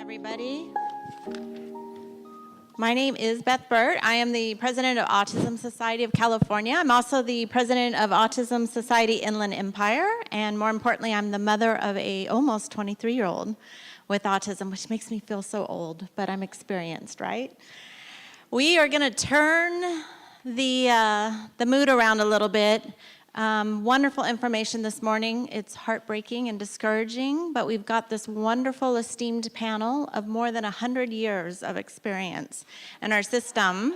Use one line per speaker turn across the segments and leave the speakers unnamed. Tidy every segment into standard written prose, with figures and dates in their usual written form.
everybody. My name is Beth Burt. I am the president of Autism Society of California. I'm also the president of Autism Society Inland Empire, and more importantly, I'm the mother of a almost 23-year-old with autism, which makes me feel so old, but I'm experienced, right? We are going to turn the mood around a little bit. Wonderful information this morning. It's heartbreaking and discouraging, but we've got this wonderful, esteemed panel of more than 100 years of experience in our system.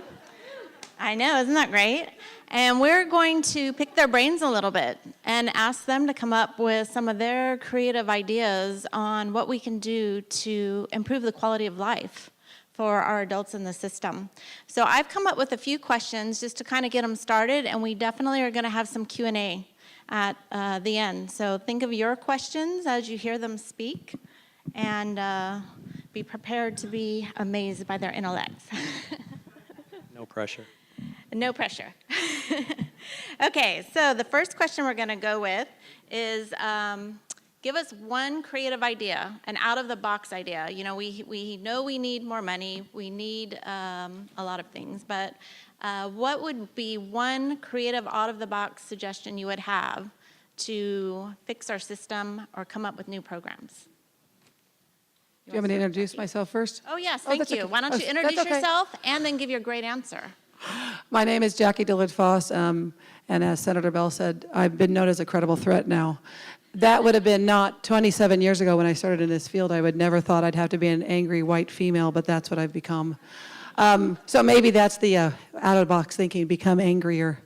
I know, isn't that great? And we're going to pick their brains a little bit and ask them to come up with some of their creative ideas on what we can do to improve the quality of life for our adults in the system. So I've come up with a few questions just to kind of get them started, and we definitely are going to have some Q&A at the end. So think of your questions as you hear them speak, and be prepared to be amazed by their intellects.
No pressure.
No pressure. Okay, so the first question we're going to go with is, give us one creative idea, an out-of-the-box idea. You know, we know we need more money, we need a lot of things, but what would be one creative out-of-the-box suggestion you would have to fix our system or come up with new programs?
Do you want me to introduce myself first?
Oh, yes, thank you.
Okay.
Why don't you introduce
okay.
yourself and then give your great answer.
My name is Jackie Dillard-Foss, and as Senator Bell said, I've been known as a credible threat now. That would have been not 27 years ago when I started in this field. I would never thought I'd have to be an angry white female, but that's what I've become. So maybe that's the out-of-the-box thinking, become angrier.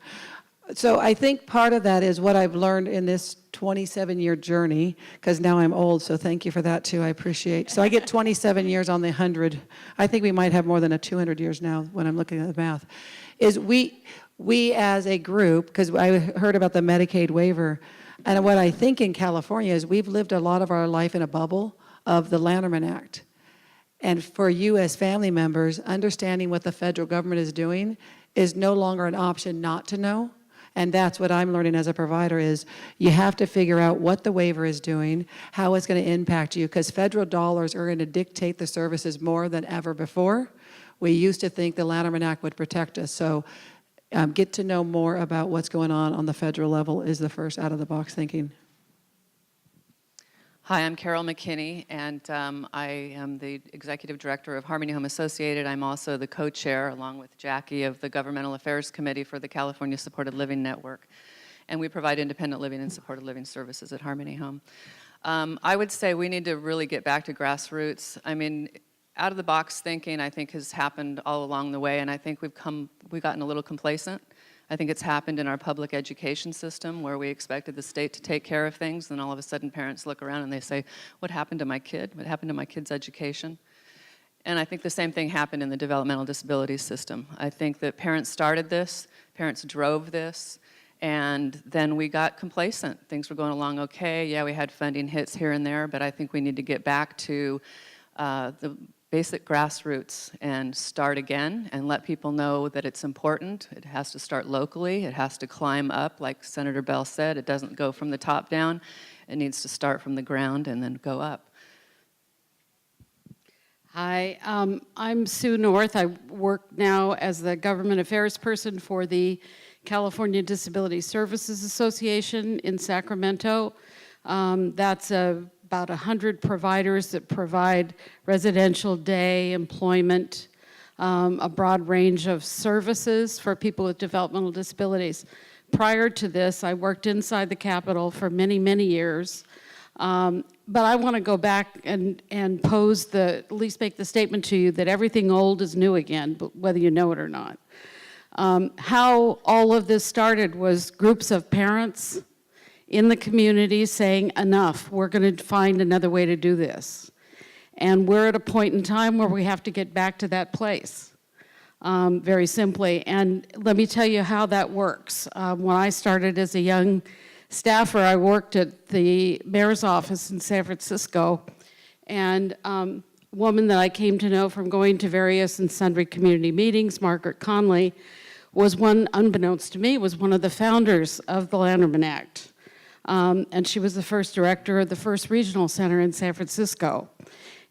So I think part of that is what I've learned in this 27-year journey, because now I'm old, so thank you for that too, I appreciate. So I get 27 years on the 100. I think we might have more than a 200 years now when I'm looking at the math. Is we as a group, because I heard about the Medicaid waiver, and what I think in California is we've lived a lot of our life in a bubble of the Lanterman Act. And for you as family members, understanding what the federal government is doing is no longer an option not to know. And that's what I'm learning as a provider is you have to figure out what the waiver is doing, how it's going to impact you, because federal dollars are going to dictate the services more than ever before. We used to think the Lanterman Act would protect us. So get to know more about what's going on the federal level is the first out-of-the-box thinking.
Hi, I'm Carol McKinney, and I am the Executive Director of Harmony Home Associated. I'm also the co-chair, along with Jackie, of the Governmental Affairs Committee for the California Supported Living Network. And we provide independent living and supported living services at Harmony Home. I would say we need to really get back to grassroots. I mean, out-of-the-box thinking, I think, has happened all along the way, and I think we've gotten a little complacent. I think it's happened in our public education system where we expected the state to take care of things, and all of a sudden parents look around and they say, what happened to my kid? What happened to my kid's education? And I think the same thing happened in the developmental disabilities system. I think that parents started this, parents drove this, and then we got complacent. Things were going along okay. Yeah, we had funding hits here and there, but I think we need to get back to the basic grassroots and start again and let people know that it's important. It has to start locally. It has to climb up, like Senator Bell said. It doesn't go from the top down. It needs to start from the ground and then go up.
Hi, I'm Sue North. I work now as the government affairs person for the California Disability Services Association in Sacramento. That's about 100 providers that provide residential day, employment, a broad range of services for people with developmental disabilities. Prior to this, I worked inside the Capitol for many, many years. But I want to go back and pose at least make the statement to you that everything old is new again, but whether you know it or not. How all of this started was groups of parents in the community saying, enough, we're going to find another way to do this. And we're at a point in time where we have to get back to that place, very simply. And let me tell you how that works. When I started as a young staffer, I worked at the mayor's office in San Francisco, and a woman that I came to know from going to various and sundry community meetings, Margaret Conley, was one, unbeknownst to me, was one of the founders of the Lanterman Act. And she was the first director of the first regional center in San Francisco.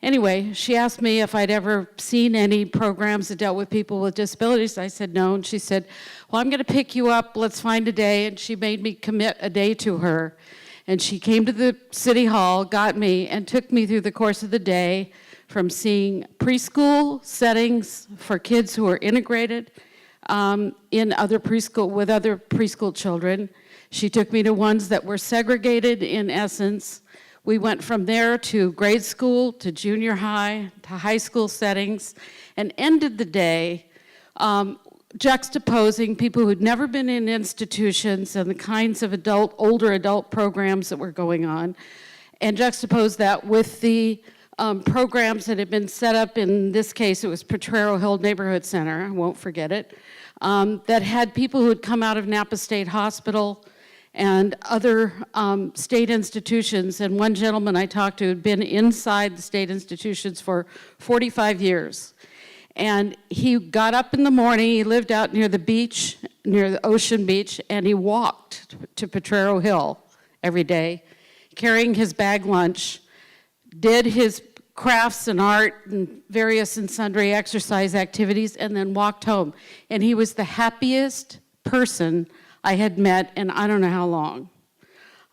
Anyway, she asked me if I'd ever seen any programs that dealt with people with disabilities. I said no, and she said, well, I'm going to pick you up, let's find a day, and she made me commit a day to her. And she came to the city hall, got me, and took me through the course of the day from seeing preschool settings for kids who are integrated in other preschool, with other preschool children. She took me to ones that were segregated in essence. We went from there to grade school, to junior high, to high school settings, and ended the day juxtaposing people who'd never been in institutions and the kinds of older adult programs that were going on, and juxtaposed that with the programs that had been set up. In this case, it was Potrero Hill Neighborhood Center, I won't forget it, that had people who had come out of Napa State Hospital and other state institutions. And one gentleman I talked to had been inside the state institutions for 45 years. And he got up in the morning, he lived out near the beach, near the ocean beach, and he walked to Potrero Hill every day, carrying his bag lunch, did his crafts and art and various and sundry exercise activities, and then walked home. And he was the happiest person I had met in I don't know how long.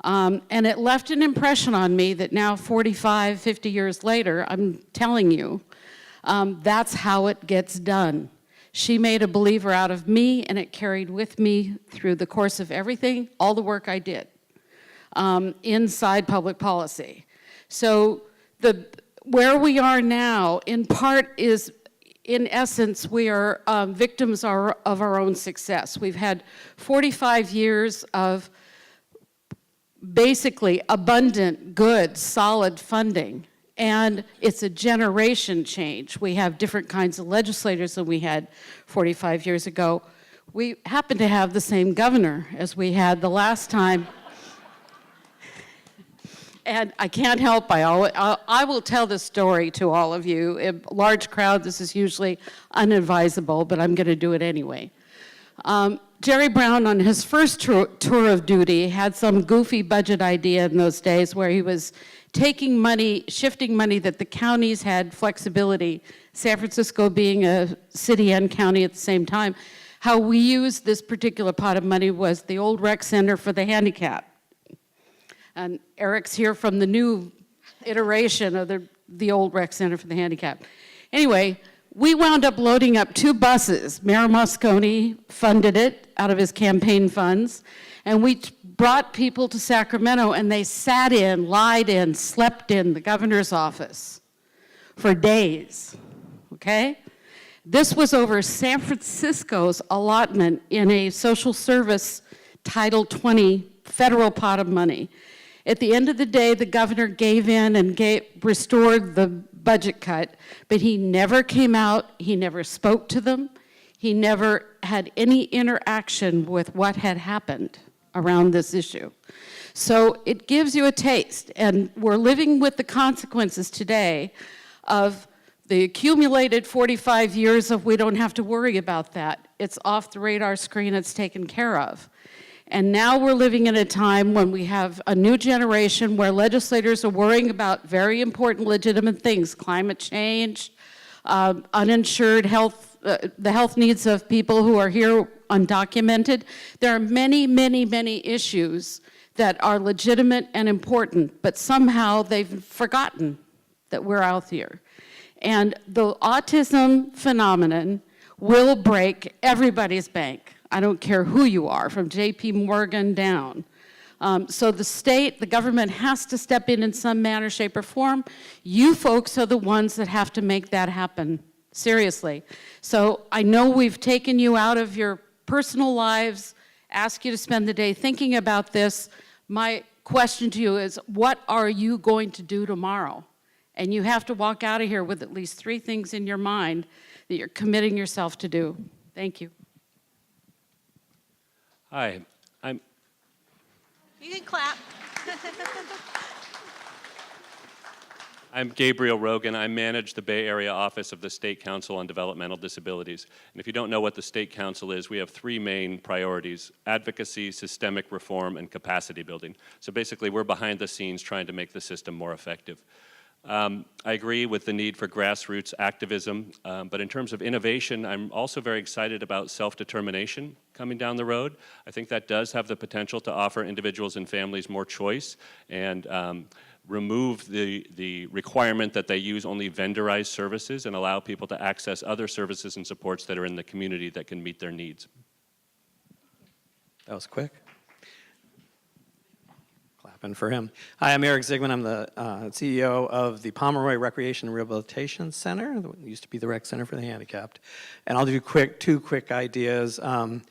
And it left an impression on me that now 45, 50 years later, I'm telling you, that's how it gets done. She made a believer out of me, and it carried with me through the course of everything, all the work I did inside public policy. So where we are now, in part, is, in essence, we are victims of our own success. We've had 45 years of basically abundant, good, solid funding, and it's a generation change. We have different kinds of legislators than we had 45 years ago. We happen to have the same governor as we had the last time. And I can't help, I will tell this story to all of you. In a large crowd, this is usually unadvisable, but I'm going to do it anyway. Jerry Brown, on his first tour of duty, had some goofy budget idea in those days where he was taking money, shifting money that the counties had flexibility, San Francisco being a city and county at the same time. How we used this particular pot of money was the old rec center for the handicapped. And Eric's here from the new iteration of the old rec center for the handicapped. Anyway, we wound up loading up 2 buses. Mayor Moscone funded it out of his campaign funds. And we brought people to Sacramento, and they sat in, lied in, slept in the governor's office for days, okay? This was over San Francisco's allotment in a social service Title 20 federal pot of money. At the end of the day, the governor gave in and restored the budget cut, but he never came out, he never spoke to them, he never had any interaction with what had happened around this issue. So it gives you a taste, and we're living with the consequences today of the accumulated 45 years of we don't have to worry about that. It's off the radar screen, it's taken care of. And now we're living in a time when we have a new generation where legislators are worrying about very important, legitimate things, climate change, uninsured health, the health needs of people who are here undocumented. There are many, many, many issues that are legitimate and important, but somehow they've forgotten that we're out here. And the autism phenomenon will break everybody's bank. I don't care who you are, from J.P. Morgan down. So the state, the government has to step in some manner, shape, or form. You folks are the ones that have to make that happen, seriously. So I know we've taken you out of your personal lives, asked you to spend the day thinking about this. My question to you is, what are you going to do tomorrow? And you have to walk out of here with at least 3 things in your mind that you're committing yourself to do. Thank you.
Hi,
You can clap.
I'm Gabriel Rogan. I manage the Bay Area office of the State Council on Developmental Disabilities. And if you don't know what the State Council is, we have 3 main priorities: advocacy, systemic reform, and capacity building. So basically, we're behind the scenes trying to make the system more effective. I agree with the need for grassroots activism, but in terms of innovation, I'm also very excited about self-determination coming down the road. I think that does have the potential to offer individuals and families more choice and remove the requirement that they use only vendorized services and allow people to access other services and supports that are in the community that can meet their needs.
That was quick. Clapping for him. Hi, I'm Eric Zigman. I'm the CEO of the Pomeroy Recreation and Rehabilitation Center. It used to be the Rec Center for the Handicapped. And I'll do two quick ideas. And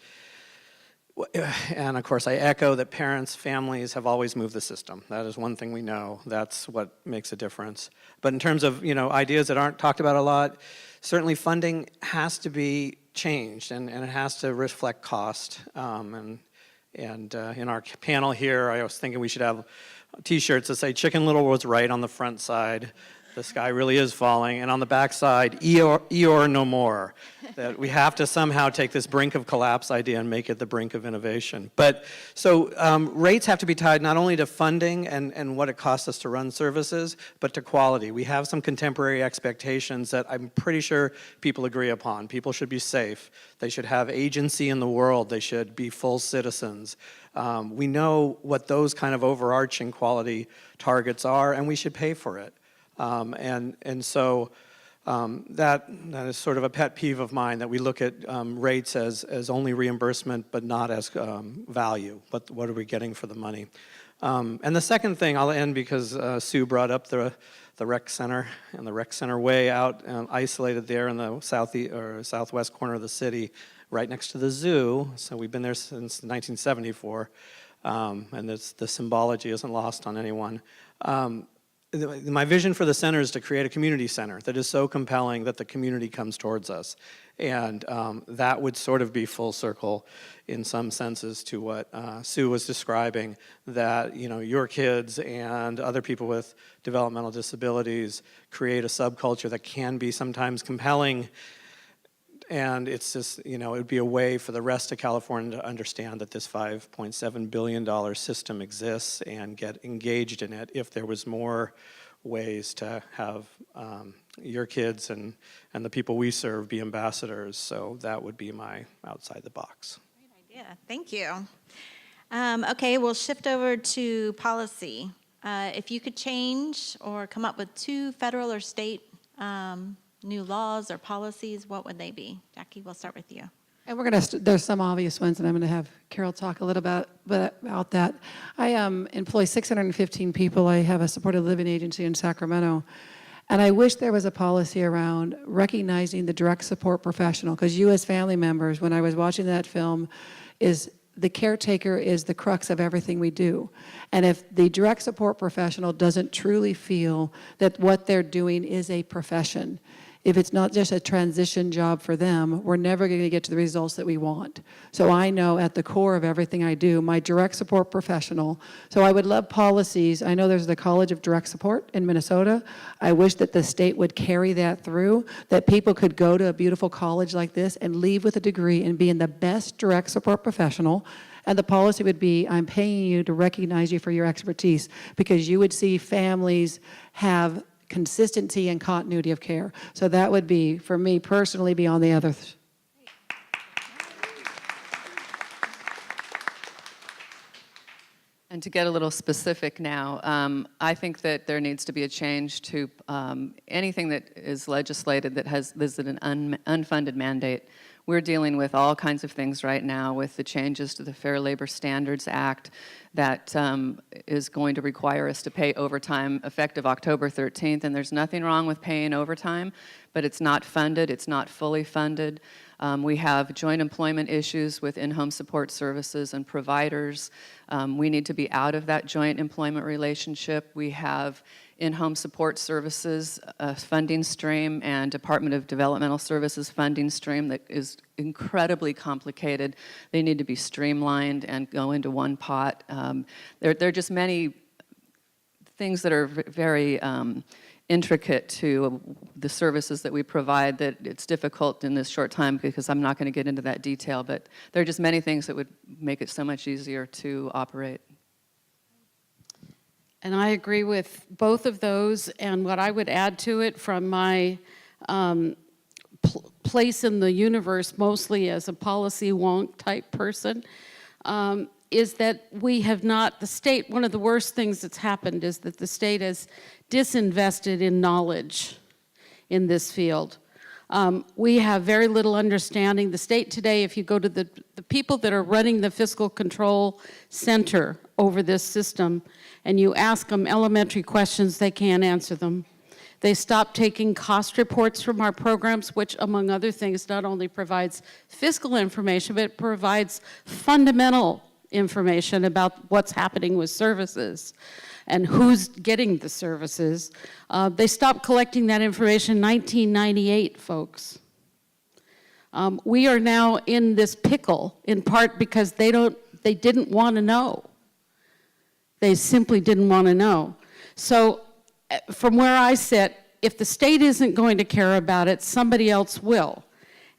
of course, I echo that parents, families have always moved the system. That is one thing we know. That's what makes a difference. But in terms of ideas that aren't talked about a lot, certainly funding has to be changed, and it has to reflect cost. And in our panel here, I was thinking we should have T-shirts that say "Chicken Little was right" on the front side. The sky really is falling, and on the back side, Eeyore no more. That we have to somehow take this brink of collapse idea and make it the brink of innovation. But so rates have to be tied not only to funding and what it costs us to run services, but to quality. We have some contemporary expectations that I'm pretty sure people agree upon. People should be safe. They should have agency in the world. They should be full citizens. We know what those kind of overarching quality targets are, and we should pay for it. So that is sort of a pet peeve of mine, that we look at rates as only reimbursement but not as value. What are we getting for the money? And the second thing, I'll end because Sue brought up the rec center and the rec center way out isolated there in the southwest corner of the city, right next to the zoo. So we've been there since 1974, and the symbology isn't lost on anyone. My vision for the center is to create a community center that is so compelling that the community comes towards us. And that would sort of be full circle in some senses to what Sue was describing, that your kids and other people with developmental disabilities create a subculture that can be sometimes compelling. And it's just, it would be a way for the rest of California to understand that this $5.7 billion system exists and get engaged in it if there was more ways to have your kids and the people we serve be ambassadors. So that would be my outside the box.
Great idea. Thank you. Okay, we'll shift over to policy. If you could change or come up with 2 federal or state new laws or policies, what would they be? Jackie, we'll start with you.
And there's some obvious ones, and I'm going to have Carol talk a little about that. I employ 615 people. I have a supported living agency in Sacramento. And I wish there was a policy around recognizing the direct support professional, because you as family members, when I was watching that film, the caretaker is the crux of everything we do. And if the direct support professional doesn't truly feel that what they're doing is a profession, if it's not just a transition job for them, we're never going to get to the results that we want. So I know at the core of everything I do, my direct support professional, so I would love policies. I know there's the College of Direct Support in Minnesota. I wish that the state would carry that through, that people could go to a beautiful college like this and leave with a degree and be in the best direct support professional. And the policy would be, I'm paying you to recognize you for your expertise, because you would see families have consistency and continuity of care. So that would be, for me personally, be on the other.
And to get a little specific now, I think that there needs to be a change to anything that is legislated that has an unfunded mandate. We're dealing with all kinds of things right now with the changes to the Fair Labor Standards Act that is going to require us to pay overtime effective October 13th, and there's nothing wrong with paying overtime, but it's not funded, it's not fully funded. We have joint employment issues with in-home support services and providers. We need to be out of that joint employment relationship. We have in-home support services funding stream and Department of Developmental Services funding stream that is incredibly complicated. They need to be streamlined and go into one pot. There are just many things that are very intricate to the services that we provide that it's difficult in this short time, because I'm not going to get into that detail, but there are just many things that would make it so much easier to operate.
And I agree with both of those, and what I would add to it from my place in the universe, mostly as a policy wonk type person, is that we have not, the state, one of the worst things that's happened is that the state has disinvested in knowledge in this field. We have very little understanding. The state today, if you go to the people that are running the fiscal control center over this system, and you ask them elementary questions, they can't answer them. They stopped taking cost reports from our programs, which, among other things, not only provides fiscal information, but it provides fundamental information about what's happening with services and who's getting the services. They stopped collecting that information in 1998, folks. We are now in this pickle, in part because they didn't want to know. They simply didn't want to know. So from where I sit, if the state isn't going to care about it, somebody else will.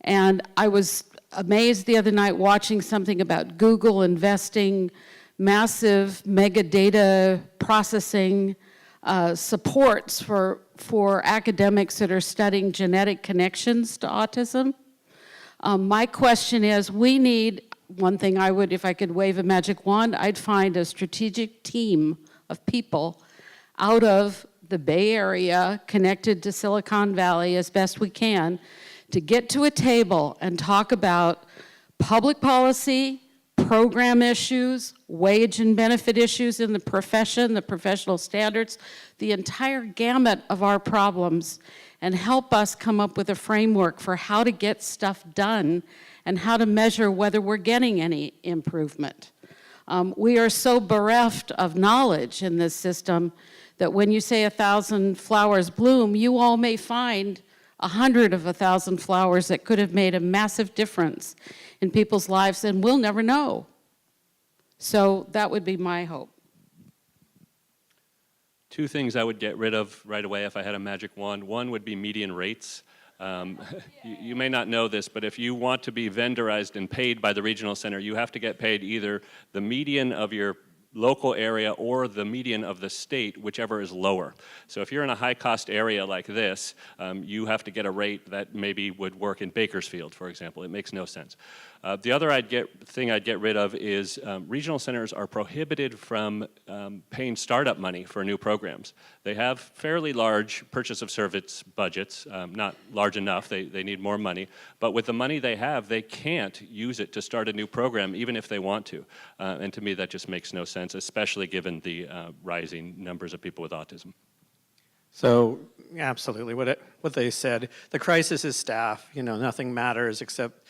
And I was amazed the other night watching something about Google investing massive mega data processing supports for academics that are studying genetic connections to autism. My question is, we need, one thing I would, if I could wave a magic wand, I'd find a strategic team of people out of the Bay Area, connected to Silicon Valley as best we can, to get to a table and talk about public policy, program issues, wage and benefit issues in the profession, the professional standards, the entire gamut of our problems, and help us come up with a framework for how to get stuff done and how to measure whether we're getting any improvement. We are so bereft of knowledge in this system that when you say 1,000 flowers bloom, you all may find 100 of 1,000 flowers that could have made a massive difference in people's lives, and we'll never know. So that would be my hope.
Two things I would get rid of right away if I had a magic wand. One would be median rates. You may not know this, but if you want to be vendorized and paid by the regional center, you have to get paid either the median of your local area or the median of the state, whichever is lower. So if you're in a high-cost area like this, you have to get a rate that maybe would work in Bakersfield, for example. It makes no sense. The other thing I'd get rid of is regional centers are prohibited from paying startup money for new programs. They have fairly large purchase of service budgets, not large enough, they need more money, but with the money they have, they can't use it to start a new program, even if they want to. And to me, that just makes no sense, especially given the rising numbers of people with autism.
So, absolutely, what they said, the crisis is staff. You know, nothing matters except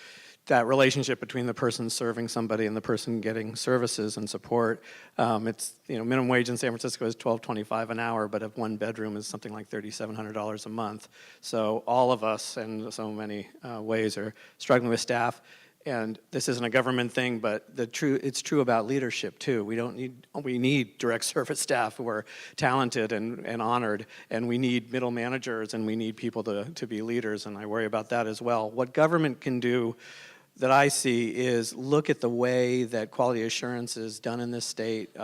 that relationship between the person serving somebody and the person getting services and support. It's, you know, minimum wage in San Francisco is $12.25 an hour, but a one bedroom is something like $3,700 a month. So all of us, in so many ways, are struggling with staff. And this isn't a government thing, but it's true about leadership too. We need direct service staff who are talented and honored, and we need middle managers, and we need people to be leaders, and I worry about that as well. What government can do that I see is look at the way that quality assurance is done in this state.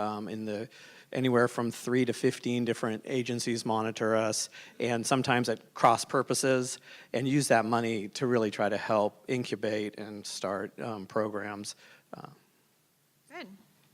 Anywhere from 3 to 15 different agencies monitor us, and sometimes at cross purposes, and use that money to really try to help incubate and start programs.
Good.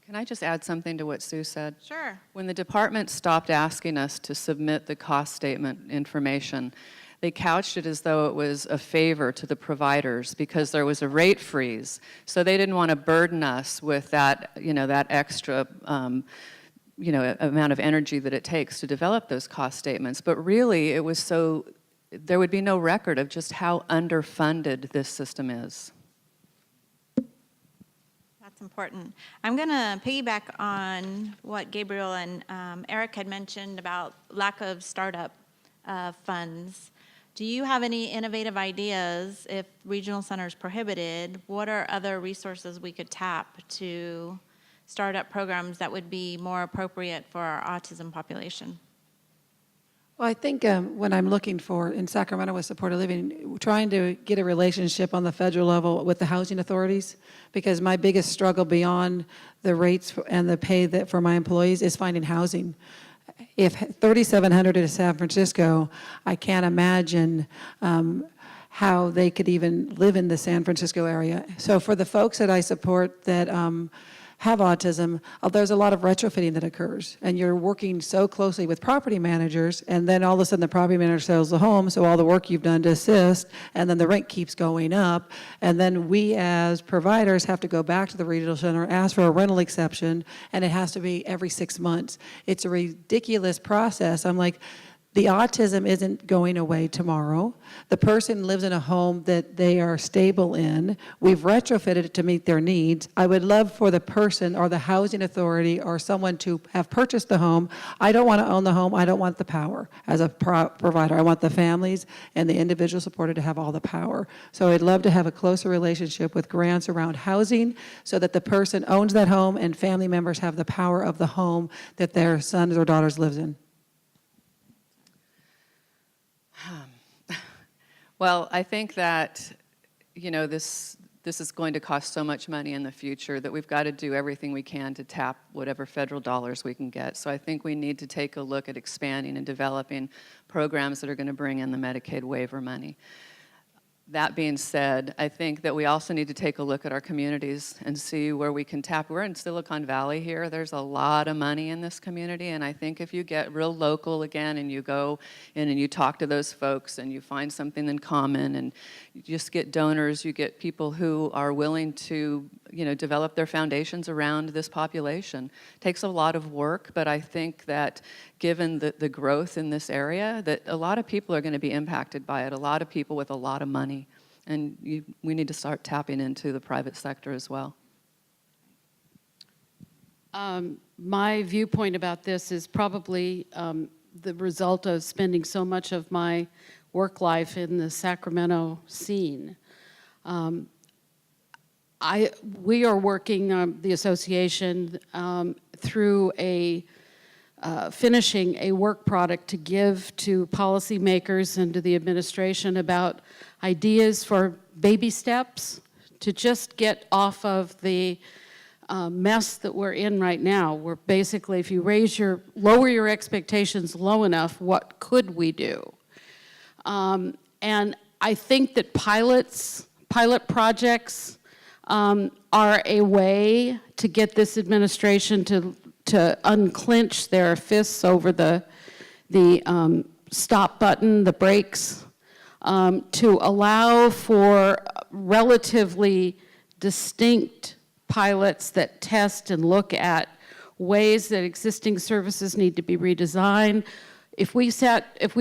Can I just add something to what Sue said?
Sure.
When the department stopped asking us to submit the cost statement information, they couched it as though it was a favor to the providers because there was a rate freeze. So they didn't want to burden us with that, that extra amount of energy that it takes to develop those cost statements. But really, it was so there would be no record of just how underfunded this system is.
That's important. I'm going to piggyback on what Gabriel and Eric had mentioned about lack of startup funds. Do you have any innovative ideas if regional centers prohibited? What are other resources we could tap to start up programs that would be more appropriate for our autism population?
Well, I think what I'm looking for in Sacramento with supported living, trying to get a relationship on the federal level with the housing authorities, because my biggest struggle beyond the rates and the pay that for my employees is finding housing. If 3,700 is San Francisco, I can't imagine how they could even live in the San Francisco area. So for the folks that I support that have autism, there's a lot of retrofitting that occurs, and you're working so closely with property managers, and then all of a sudden the property manager sells the home, so all the work you've done to assist, and then the rent keeps going up, and then we as providers have to go back to the regional center, ask for a rental exception, and it has to be every 6 months. It's a ridiculous process. I'm like, the autism isn't going away tomorrow. The person lives in a home that they are stable in. We've retrofitted it to meet their needs. I would love for the person or the housing authority or someone to have purchased the home. I don't want to own the home. I don't want the power as a provider. I want the families and the individual supported to have all the power. So I'd love to have a closer relationship with grants around housing so that the person owns that home and family members have the power of the home that their sons or daughters lives in.
Well, I think that, you know, this is going to cost so much money in the future that we've got to do everything we can to tap whatever federal dollars we can get. So I think we need to take a look at expanding and developing programs that are going to bring in the Medicaid waiver money. That being said, I think that we also need to take a look at our communities and see where we can tap. We're in Silicon Valley here. There's a lot of money in this community, and I think if you get real local again and you go in and you talk to those folks and you find something in common and you just get donors, you get people who are willing to, you know, develop their foundations around this population. It takes a lot of work, but I think that given the growth in this area, that a lot of people are going to be impacted by it, a lot of people with a lot of money. And we need to start tapping into the private sector as well.
My viewpoint about this is probably the result of spending so much of my work life in the Sacramento scene. We are working, the association, through finishing a work product to give to policymakers and to the administration about ideas for baby steps to just get off of the mess that we're in right now. We're basically, if you lower your expectations low enough, what could we do? And I think that pilot projects are a way to get this administration to unclench their fists over the stop button, the brakes, to allow for relatively distinct pilots that test and look at ways that existing services need to be redesigned. If we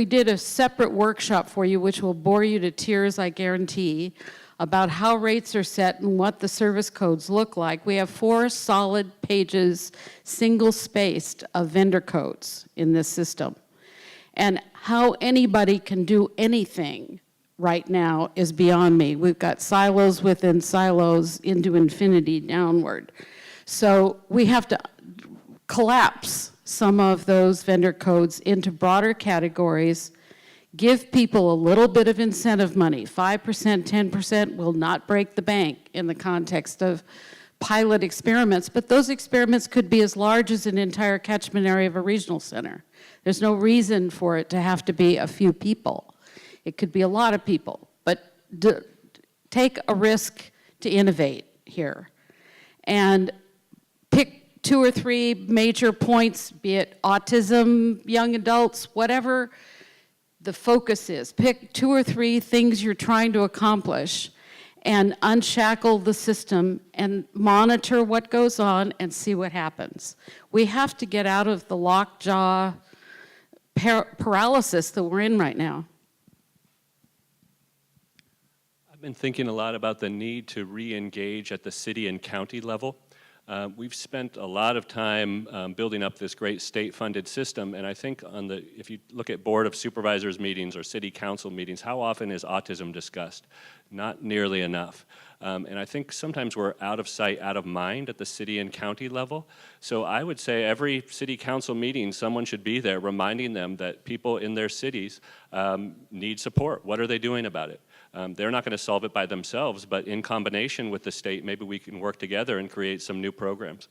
did a separate workshop for you, which will bore you to tears, I guarantee, about how rates are set and what the service codes look like. We have 4 solid pages, single-spaced, of vendor codes in this system. And how anybody can do anything right now is beyond me. We've got silos within silos into infinity downward. So we have to collapse some of those vendor codes into broader categories, give people a little bit of incentive money. 5%, 10% will not break the bank in the context of pilot experiments, but those experiments could be as large as an entire catchment area of a regional center. There's no reason for it to have to be a few people. It could be a lot of people, but take a risk to innovate here. And pick 2 or 3 major points, be it autism, young adults, whatever the focus is. Pick 2 or 3 things you're trying to accomplish and unshackle the system and monitor what goes on and see what happens. We have to get out of the lockjaw paralysis that we're in right now.
I've been thinking a lot about the need to re-engage at the city and county level. We've spent a lot of time building up this great state-funded system, and I think if you look at Board of Supervisors meetings or City Council meetings, how often is autism discussed? Not nearly enough. And I think sometimes we're out of sight, out of mind at the city and county level. So I would say every city council meeting, someone should be there reminding them that people in their cities need support. What are they doing about it? They're not going to solve it by themselves, but in combination with the state, maybe we can work together and create some new programs.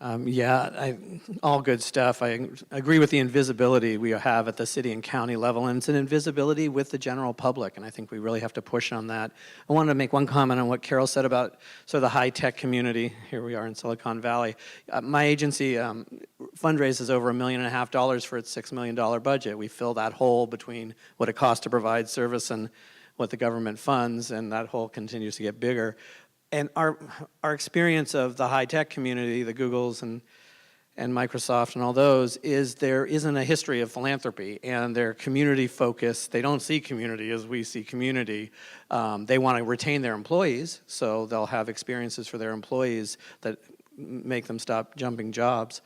All good stuff. I agree with the invisibility we have at the city and county level, and it's an invisibility with the general public, and I think we really have to push on that. I wanted to make one comment on what Carol said about sort of the high-tech community. Here we are in Silicon Valley. My agency fundraises over $1.5 million for its $6 million budget. We fill that hole between what it costs to provide service and what the government funds, and that hole continues to get bigger. And our experience of the high-tech community, the Googles and Microsoft and all those, is there isn't a history of philanthropy, and they're community focused. They don't see community as we see community. They want to retain their employees, so they'll have experiences for their employees that make them stop jumping jobs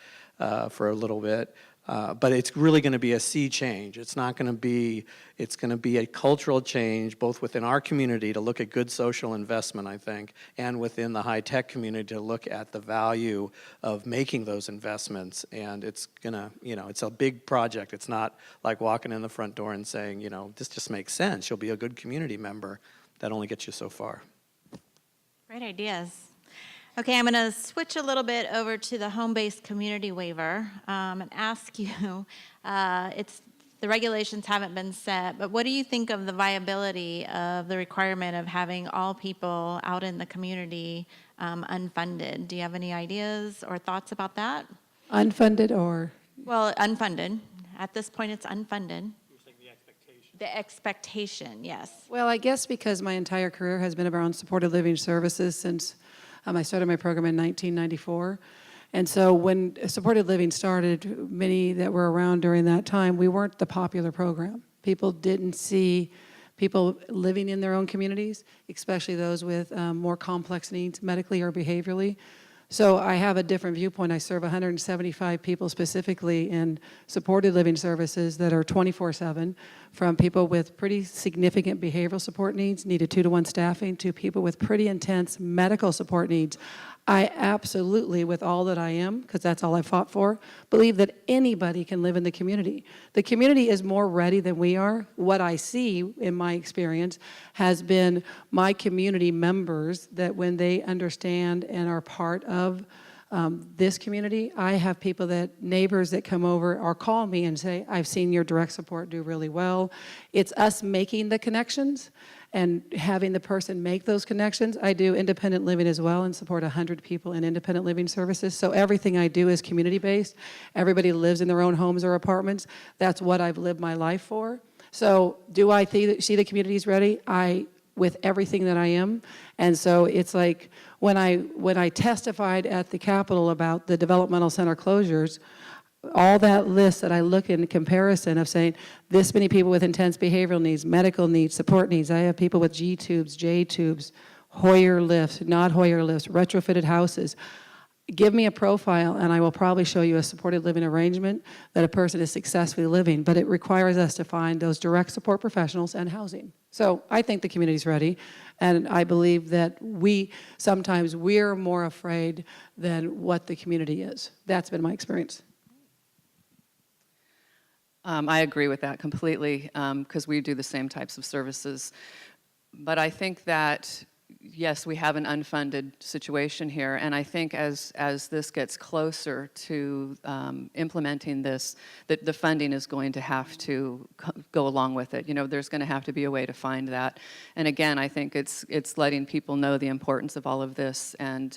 for a little bit. But it's really going to be a sea change. It's not going to be, it's going to be a cultural change both within our community to look at good social investment, I think, and within the high-tech community to look at the value of making those investments. And it's going to, it's a big project. It's not like walking in the front door and saying, this just makes sense. You'll be a good community member. That only gets you so far.
Great ideas. Okay, I'm going to switch a little bit over to the home-based community waiver and ask you, the regulations haven't been set, but what do you think of the viability of the requirement of having all people out in the community unfunded? Do you have any ideas or thoughts about that?
Unfunded or?
Well, unfunded. At this point, it's unfunded. You're saying the expectation. The expectation, yes.
Well, I guess because my entire career has been around supported living services since I started my program in 1994. And so when supported living started, many that were around during that time, we weren't the popular program. People didn't see people living in their own communities, especially those with more complex needs medically or behaviorally. So I have a different viewpoint. I serve 175 people specifically in supported living services that are 24/7, from people with pretty significant behavioral support needs, needed 2-to-1 staffing, to people with pretty intense medical support needs. I absolutely, with all that I am, because that's all I fought for, believe that anybody can live in the community. The community is more ready than we are. What I see in my experience has been my community members that when they understand and are part of this community, I have people neighbors that come over or call me and say, I've seen your direct support do really well. It's us making the connections and having the person make those connections. I do independent living as well and support 100 people in independent living services. So everything I do is community-based. Everybody lives in their own homes or apartments. That's what I've lived my life for. So do I see the communities ready? With everything that I am. And so it's like when I testified at the Capitol about the developmental center closures, all that list that I look in comparison of saying this many people with intense behavioral needs, medical needs, support needs. I have people with G tubes, J tubes, Hoyer lifts, not Hoyer lifts, retrofitted houses. Give me a profile and I will probably show you a supported living arrangement that a person is successfully living, but it requires us to find those direct support professionals and housing. So I think the community's ready, and I believe that sometimes we're more afraid than what the community is. That's been my experience.
I agree with that completely, because we do the same types of services. But I think that, yes, we have an unfunded situation here, and I think as this gets closer to implementing this, that the funding is going to have to go along with it. There's going to have to be a way to find that. And again, I think it's letting people know the importance of all of this and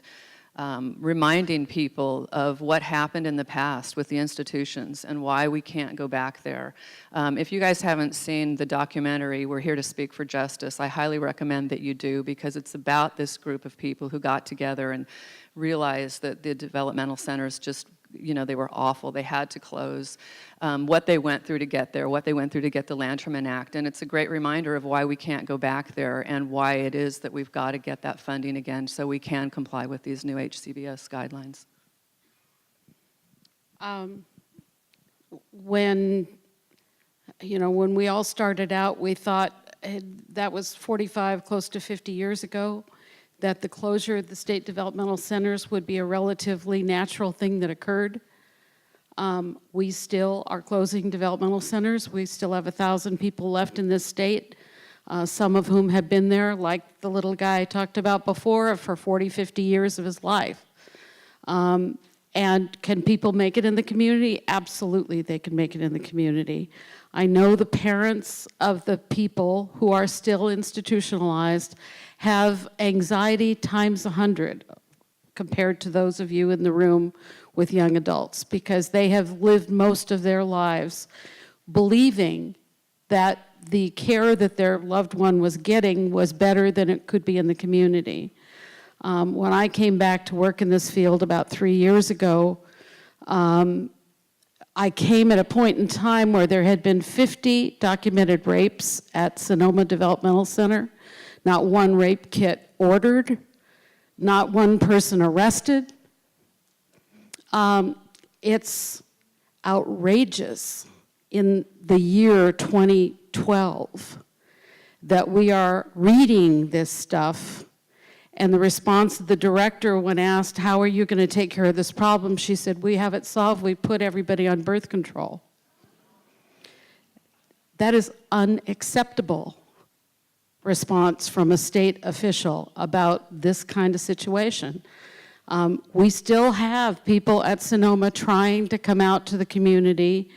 reminding people of what happened in the past with the institutions and why we can't go back there. If you guys haven't seen the documentary, We're Here to Speak for Justice, I highly recommend that you do, because it's about this group of people who got together and realized that the developmental centers just, they were awful. They had to close. What they went through to get there, what they went through to get the Lanterman Act. And it's a great reminder of why we can't go back there and why it is that we've got to get that funding again so we can comply with these new HCBS guidelines. When
we all started out, we thought that was 45, close to 50 years ago, that the closure of the state developmental centers would be a relatively natural thing that occurred. We still are closing developmental centers. We still have 1,000 people left in this state, some of whom have been there, like the little guy I talked about before, for 40, 50 years of his life. And can people make it in the community? Absolutely, they can make it in the community. I know the parents of the people who are still institutionalized have anxiety times 100 compared to those of you in the room with young adults, because they have lived most of their lives believing that the care that their loved one was getting was better than it could be in the community. When I came back to work in this field about 3 years ago, I came at a point in time where there had been 50 documented rapes at Sonoma Developmental Center, not one rape kit ordered, not one person arrested. It's outrageous in the year 2012 that we are reading this stuff. And the response of the director when asked, how are you going to take care of this problem? She said, we have it solved. We put everybody on birth control. That is unacceptable response from a state official about this kind of situation. We still have people at Sonoma trying to come out to the community.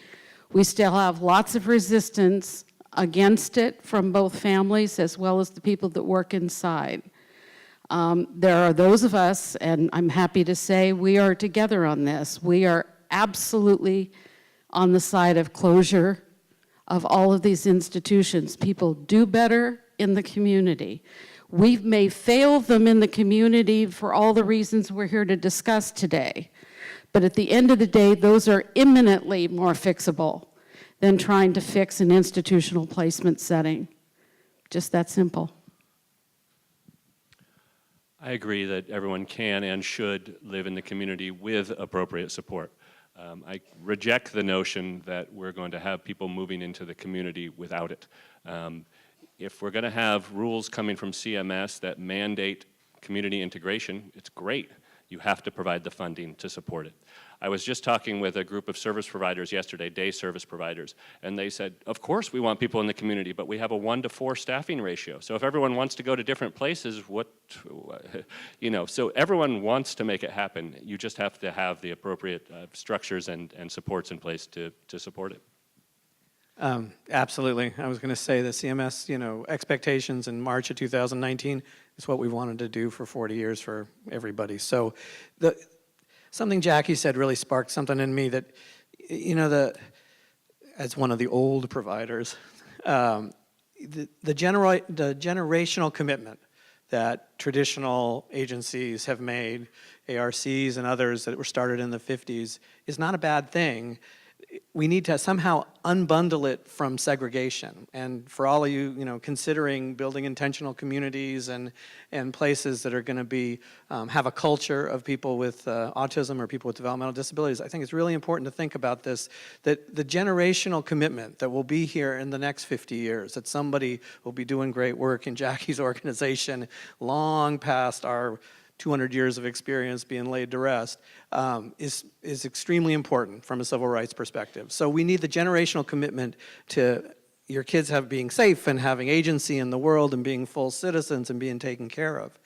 We still have lots of resistance against it from both families as well as the people that work inside. There are those of us, and I'm happy to say we are together on this. We are absolutely on the side of closure of all of these institutions. People do better in the community. We may fail them in the community for all the reasons we're here to discuss today. But at the end of the day, those are imminently more fixable than trying to fix an institutional placement setting. Just that simple.
I agree that everyone can and should live in the community with appropriate support. I reject the notion that we're going to have people moving into the community without it. If we're going to have rules coming from CMS that mandate community integration, it's great. You have to provide the funding to support it. I was just talking with a group of service providers yesterday, day service providers, and they said, of course we want people in the community, but we have a 1-to-4 staffing ratio. So if everyone wants to go to different places, so everyone wants to make it happen. You just have to have the appropriate structures and supports in place to support it.
Absolutely. I was going to say the CMS, expectations in March of 2019 is what we wanted to do for 40 years for everybody. So something Jackie said really sparked something in me that, as one of the old providers, the generational commitment that traditional agencies have made, ARCs and others that were started in the 50s, is not a bad thing. We need to somehow unbundle it from segregation. And for all of you, considering building intentional communities and places that are going to be have a culture of people with autism or people with developmental disabilities, I think it's really important to think about this, that the generational commitment that will be here in the next 50 years, that somebody will be doing great work in Jackie's organization long past our 200 years of experience being laid to rest, is extremely important from a civil rights perspective. So we need the generational commitment to your kids being safe and having agency in the world and being full citizens and being taken care of,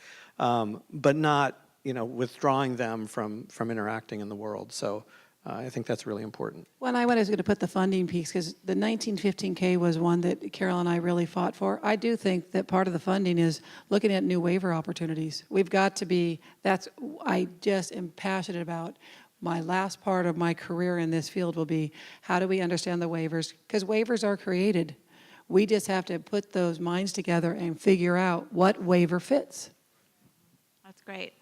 but not withdrawing them from interacting in the world. So I think that's really important.
When I was going to put the funding piece, because the 1915K was one that Carol and I really fought for. I do think that part of the funding is looking at new waiver opportunities. We've got to be, I just am passionate about. My last part of my career in this field will be, how do we understand the waivers? Because waivers are created. We just have to put those minds together and figure out what waiver fits.
That's great.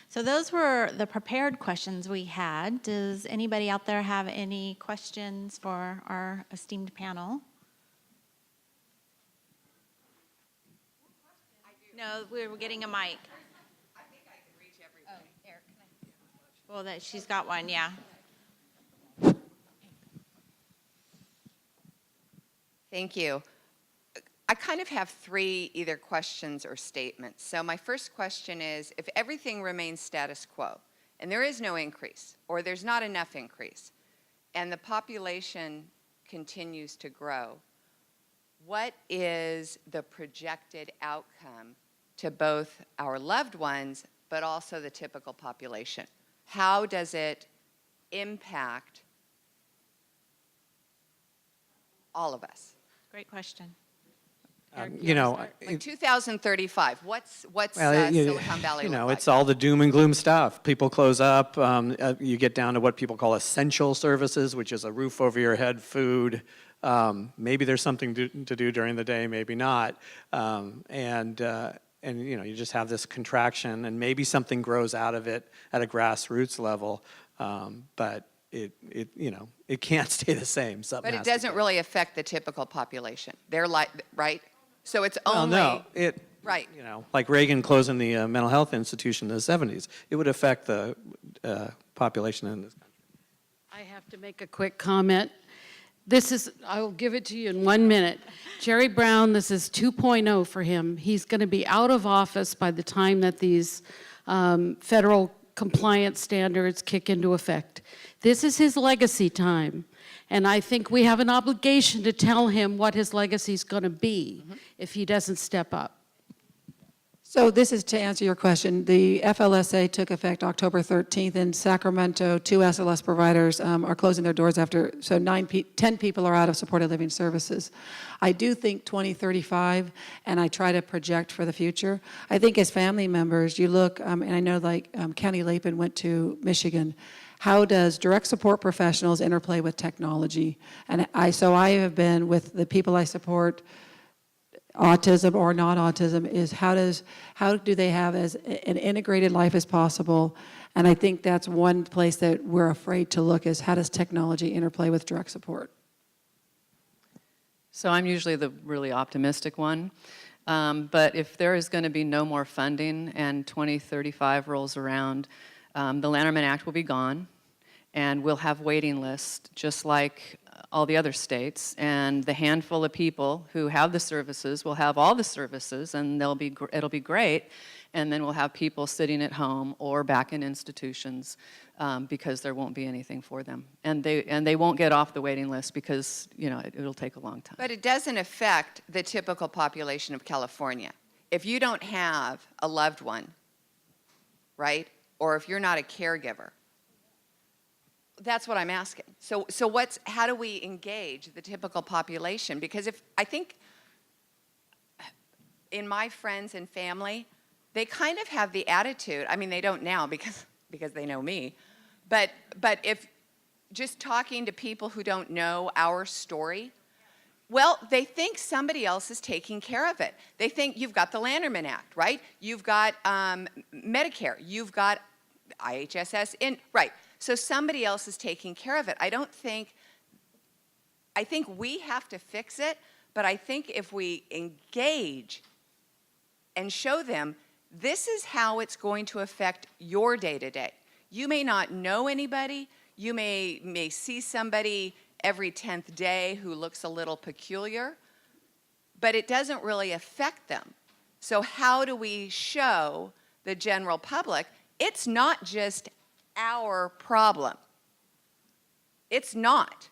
So those were the prepared questions we had. Does anybody out there have any questions for our esteemed panel? No, we're getting a mic. I think I can reach everybody. Oh, Eric, can I? Well, she's got one, yeah.
Thank you. I kind kind of have three either questions or statements. So my first question is, if everything remains status quo, and there is no increase, or there's not enough increase, and the population continues to grow, what is the projected outcome to both our loved ones, but also the typical population? How does it impact all of us?
Great question.
You know,
Like 2035, what's
well,
Silicon Valley
you
look
know,
like?
it's all the doom and gloom stuff. People close up. You get down to what people call essential services, which is a roof over your head, food. Maybe there's something to do during the day, maybe not. And you know, you just have this contraction, and maybe something grows out of it at a grassroots level. But it you know, it can't stay the same. Something
But it
has to
doesn't
give.
really affect the typical population. They're like, right? So it's
Well,
only,
no, it,
right.
you know, like Reagan closing the mental health institution in the 70s, it would affect the population in this country.
I have to make a quick comment. This is, I will give it to you in 1 minute. Jerry Brown, this is 2.0 for him. He's going to be out of office by the time that these federal compliance standards kick into effect. This is his legacy time. And I think we have an obligation to tell him what his legacy is going to be if he doesn't step up.
So this is to answer your question. The FLSA took effect October 13th in Sacramento. 2 SLS providers are closing their doors after, so 10 people are out of supported living services. I do think 2035, and I try to project for the future. I think as family members, you look, and I know like County Lapin went to Michigan. How does direct support professionals interplay with technology? And so I have been with the people I support, autism or not autism, is how do they have as an integrated life as possible? And I think that's one place that we're afraid to look, is how does technology interplay with direct support?
So I'm usually the really optimistic one. But if there is going to be no more funding and 2035 rolls around, the Lanterman Act will be gone, and we'll have waiting lists just like all the other states, and the handful of people who have the services will have all the services, and it'll be great, and then we'll have people sitting at home or back in institutions because there won't be anything for them, and they won't get off the waiting list because, you know, it'll take a long time.
But it doesn't affect the typical population of California. If you don't have a loved one, right, or if you're not a caregiver, that's what I'm asking. So how do we engage the typical population? Because I think in my friends and family, they kind of have the attitude, I mean, they don't now because they know me, but if just talking to people who don't know our story, well, they think somebody else is taking care of it. They think you've got the Lanterman Act, right? You've got Medicare, you've got IHSS right. So somebody else is taking care of it. I think we have to fix it, but I think if we engage and show them, this is how it's going to affect your day-to-day. You may not know anybody. You may see somebody every 10th day who looks a little peculiar, but it doesn't really affect them. So how do we show the general public it's not just our problem? It's not.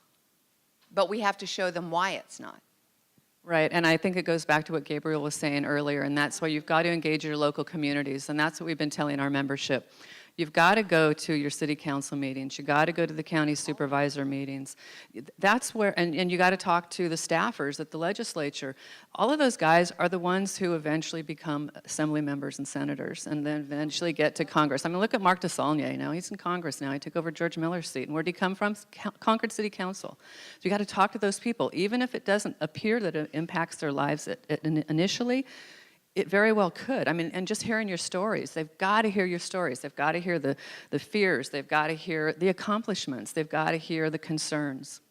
But we have to show them why it's not.
Right, and I think it goes back to what Gabriel was saying earlier, and that's why you've got to engage your local communities, and that's what we've been telling our membership. You've got to go to your city council meetings. You've got to go to the county supervisor meetings. That's where, and you got to talk to the staffers at the legislature. All of those guys are the ones who eventually become assembly members and senators and then eventually get to Congress. I mean, look at Mark DeSaulnier, you know, he's in Congress now. He took over George Miller's seat. And where'd he come from? Concord City Council. So you got to talk to those people. Even if it doesn't appear that it impacts their lives initially, it very well could. I mean, and just hearing your stories, they've got to hear your stories. They've got to hear the fears. They've got to hear the accomplishments. They've got to hear the concerns.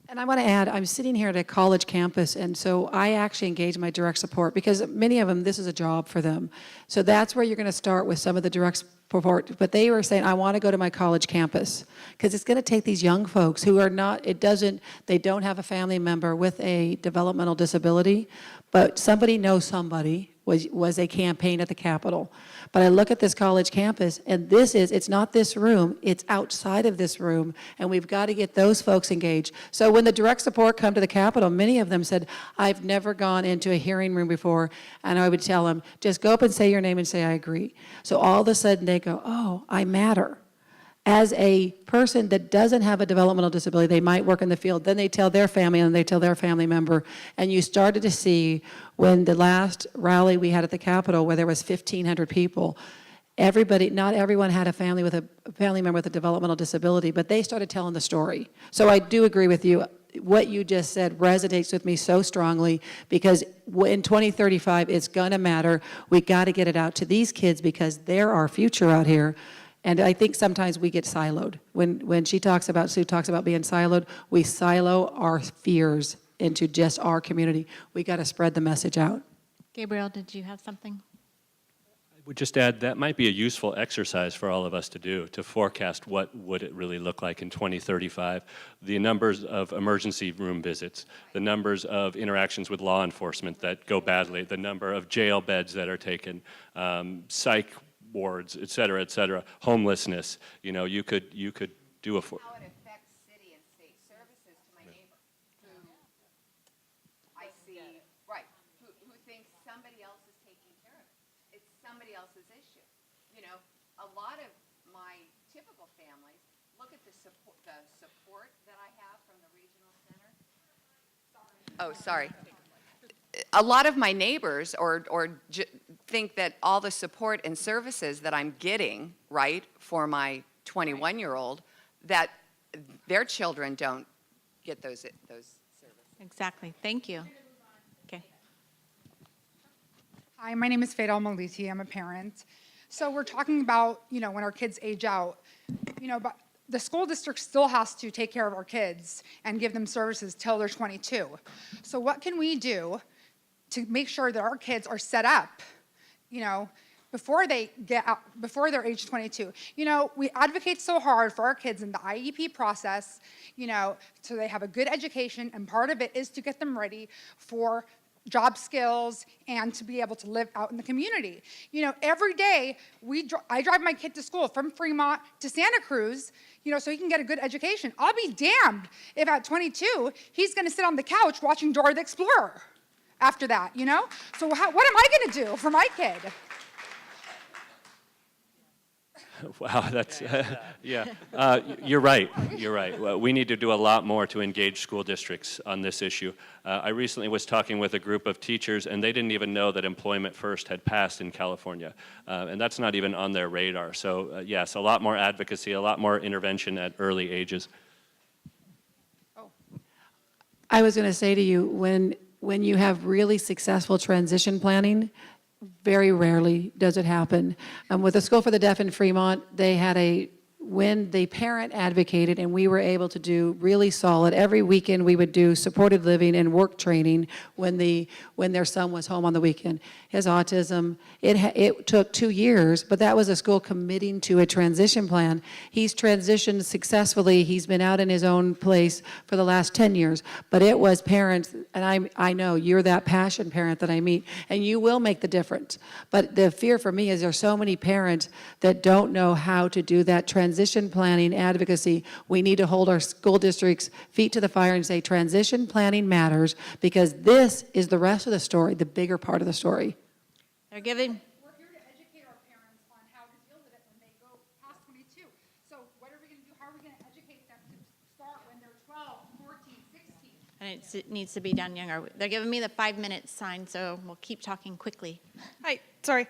And I want to add, I'm sitting here at a college campus, and so I actually engage my direct support because many of them, this is a job for them. So that's where you're going to start with some of the direct but they were saying, I want to go to my college campus, because it's going to take these young folks who are not, they don't have a family member with a developmental disability, but somebody knows somebody, was a campaign at the Capitol. But I look at this college campus, and it's not this room, it's outside of this room, and we've got to get those folks engaged. So when the direct support come to the Capitol, many of them said, I've never gone into a hearing room before, and I would tell them, just go up and say your name and say, I agree. So all of a sudden they go, oh, I matter. As a person that doesn't have a developmental disability, they might work in the field, then they tell their family and they tell their family member. And you started to see when the last rally we had at the Capitol where there was 1,500 people, not everyone had a family member with a developmental disability, but they started telling the story. So I do agree with you. What you just said resonates with me so strongly, because in 2035, it's gonna matter. We gotta get it out to these kids because they're our future out here. And I think sometimes we get siloed. When Sue talks about being siloed, we silo our fears into just our community. We got to spread the message out.
Gabriel, did you have something?
I would just add that might be a useful exercise for all of us to do, to forecast what would it really look like in 2035. The numbers of emergency room visits, the numbers of interactions with law enforcement that go badly, the number of jail beds that are taken, psych wards, et cetera, homelessness. You know, you could do a...
How it affects city and state services to my neighbor who I see, right, who thinks somebody else is taking care of it. It's somebody else's issue. You know, a lot of my typical families look at the support that I have from the regional center. Oh, sorry. A lot of my neighbors think that all the support and services that I'm getting, right, for my 21-year-old, that their children don't get those services.
Exactly. Thank you. Okay.
Hi, my name is Fatal Maliti. I'm a parent. So we're talking about, when our kids age out, but the school district still has to take care of our kids and give them services till they're 22. So what can we do to make sure that our kids are set up, before they get out, before they're age 22? We advocate so hard for our kids in the IEP process, so they have a good education, and part of it is to get them ready for job skills and to be able to live out in the community. Every day I drive my kid to school from Fremont to Santa Cruz, so he can get a good education. I'll be damned if at 22 he's going to sit on the couch watching Dora the Explorer after that, So what am I going to do for my kid?
Wow, that's, yeah. You're right. Well, we need to do a lot more to engage school districts on this issue. I recently was talking with a group of teachers, and they didn't even know that Employment First had passed in California. And that's not even on their radar. So yes, a lot more advocacy, a lot more intervention at early ages.
I was going to say to you, when you have really successful transition planning, very rarely does it happen. With the School for the Deaf in Fremont, they had when the parent advocated, and we were able to do really solid. Every weekend we would do supported living and work training when their son was home on the weekend. His autism, it took 2 years, but that was a school committing to a transition plan. He's transitioned successfully. He's been out in his own place for the last 10 years, but it was parents, and I know you're that passion parent that I meet, and you will make the difference. But the fear for me is there's so many parents that don't know how to do that transition planning advocacy. We need to hold our school districts' feet to the fire and say transition planning matters, because this is the rest of the story, the bigger part of the story.
They're giving.
We're here to educate our parents on how to deal with it when they go past 22. So what are we going to do? How are we going to educate them to start when they're 12, 14, 16?
And it needs to be done younger. They're giving me the 5-minute sign, so we'll keep talking quickly.
Hi, sorry.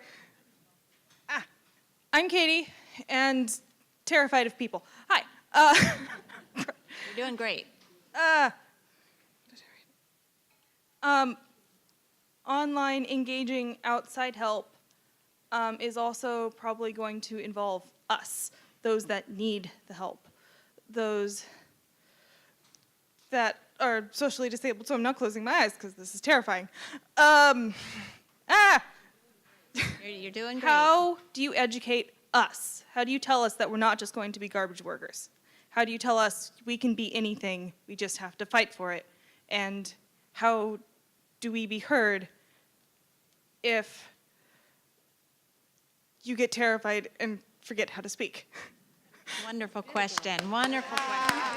I'm Katie, and terrified of people. Hi.
You're doing great.
Online engaging outside help is also probably going to involve us, those that need the help, those that are socially disabled. So I'm not closing my eyes because this is terrifying.
You're doing great.
How do you educate us? How do you tell us that we're not just going to be garbage workers? How do you tell us we can be anything, we just have to fight for it? And how do we be heard if you get terrified and forget how to speak?
Wonderful question. Wonderful question.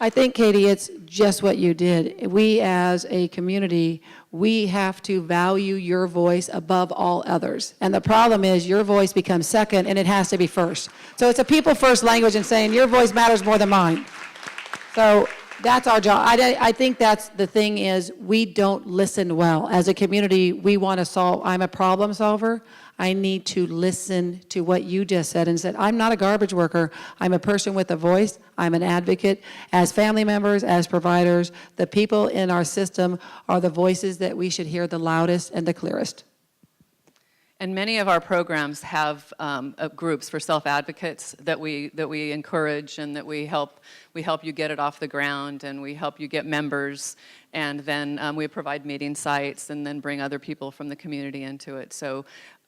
I think, Katie, it's just what you did. We as a community, we have to value your voice above all others. And the problem is your voice becomes second and it has to be first. So it's a people first language and saying your voice matters more than mine. So that's our job. I think that's the thing is we don't listen well. As a community, we want to solve. I'm a problem solver. I need to listen to what you just said and said, I'm not a garbage worker. I'm a person with a voice. I'm an advocate. As family members, as providers, the people in our system are the voices that we should hear the loudest and the clearest.
And many of our programs have groups for self-advocates that we encourage and that we help you get it off the ground, and we help you get members, and then we provide meeting sites and then bring other people from the community into it. So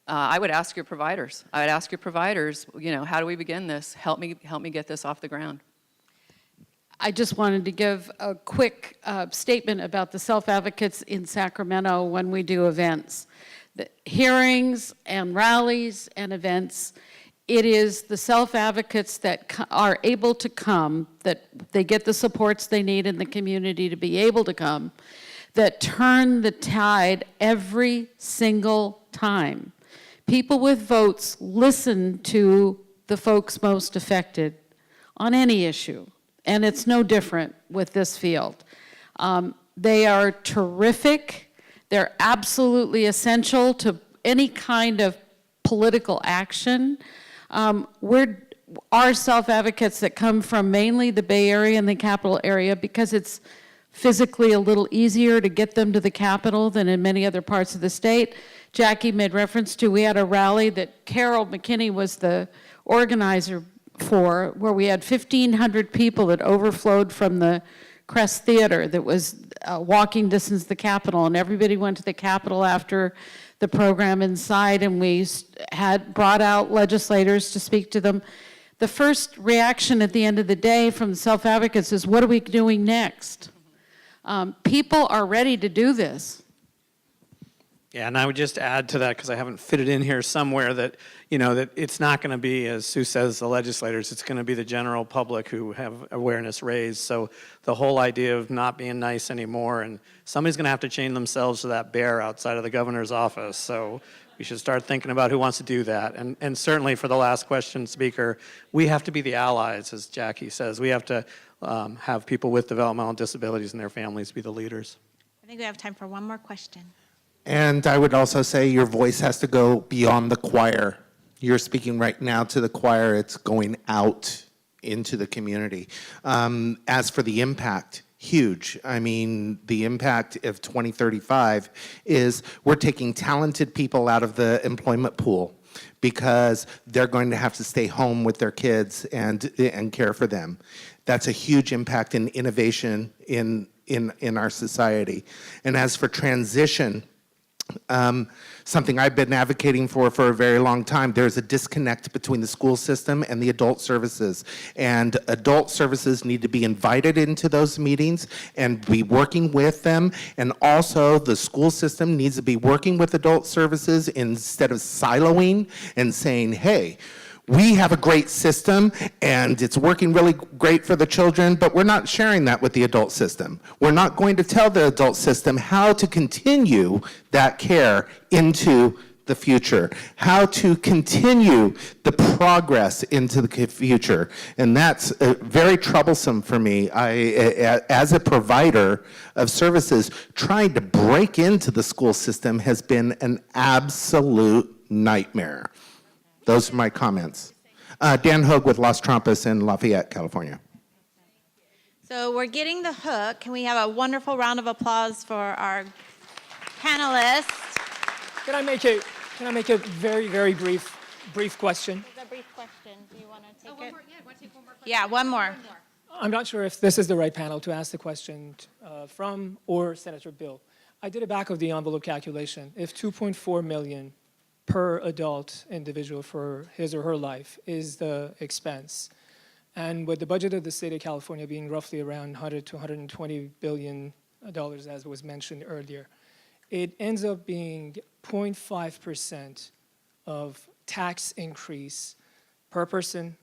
I would ask your providers. You know, how do we begin this? Help me get this off the ground.
I just wanted to give a quick statement about the self-advocates in Sacramento when we do events. The hearings and rallies and events, it is the self-advocates that are able to come, that they get the supports they need in the community to be able to come, that turn the tide every single time. People with votes listen to the folks most affected on any issue, and it's no different with this field. They are terrific. They're absolutely essential to any kind of political action. Our self-advocates that come from mainly the Bay Area and the capital area, because it's physically a little easier to get them to the Capitol than in many other parts of the state. Jackie made reference to, we had a rally that Carol McKinney was the organizer for, where we had 1,500 people that overflowed from the Crest Theater that was walking distance to the Capitol, and everybody went to the Capitol after the program inside, and we had brought out legislators to speak to them. The first reaction at the end of the day from the self-advocates is, what are we doing next? People are ready to do this.
Yeah, and I would just add to that, because I haven't fit it in here somewhere, that, you know, that it's not going to be, as Sue says, the legislators. It's going to be the general public who have awareness raised. So the whole idea of not being nice anymore, and somebody's going to have to chain themselves to that bear outside of the governor's office. So we should start thinking about who wants to do that. And certainly for the last question, Speaker, we have to be the allies, as Jackie says. We have to have people with developmental disabilities and their families be the leaders.
I think we have time for one more question.
And I would also say your voice has to go beyond the choir. You're speaking right now to the choir. It's going out into the community. As for the impact, huge. I mean, the impact of 2035 is we're taking talented people out of the employment pool because they're going to have to stay home with their kids and care for them. That's a huge impact in innovation in our society. And as for transition, something I've been advocating for a very long time, there's a disconnect between the school system and the adult services. And adult services need to be invited into those meetings and be working with them. And also the school system needs to be working with adult services instead of siloing and saying, hey, we have a great system and it's working really great for the children, but we're not sharing that with the adult system. We're not going to tell the adult system how to continue that care into the future, how to continue the progress into the future. And that's very troublesome for me. As a provider of services, trying to break into the school system has been an absolute nightmare. Those are my comments. Dan Hogue with Las Trampas in Lafayette, California.
So we're getting the hook. Can we have a wonderful round of applause for our panelists?
Can I make a very, very brief question?
It's a brief question. Do you want to take it? Yeah, one more.
I'm not sure if this is the right panel to ask the question from or Senator Bill. I did a back of the envelope calculation. If 2.4 million per adult individual for his or her life is the expense, and with the budget of the state of California being roughly around 100 to 120 billion dollars, as was mentioned earlier, it ends up being 0.5% of tax increase per person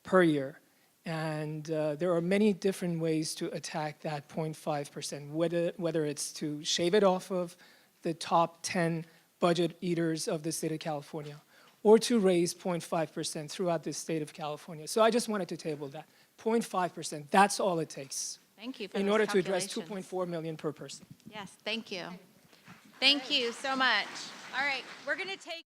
per year. And there are many different ways to attack that 0.5%, whether it's to shave it off of the top 10 budget eaters of the state of California, or to raise 0.5% throughout the state of California. So I just wanted to table that. 0.5%, that's all it takes
Thank you for
in
those
order to address
calculations.
2.4 million per person.
Yes, thank you. Thank you so much. All right, we're going to take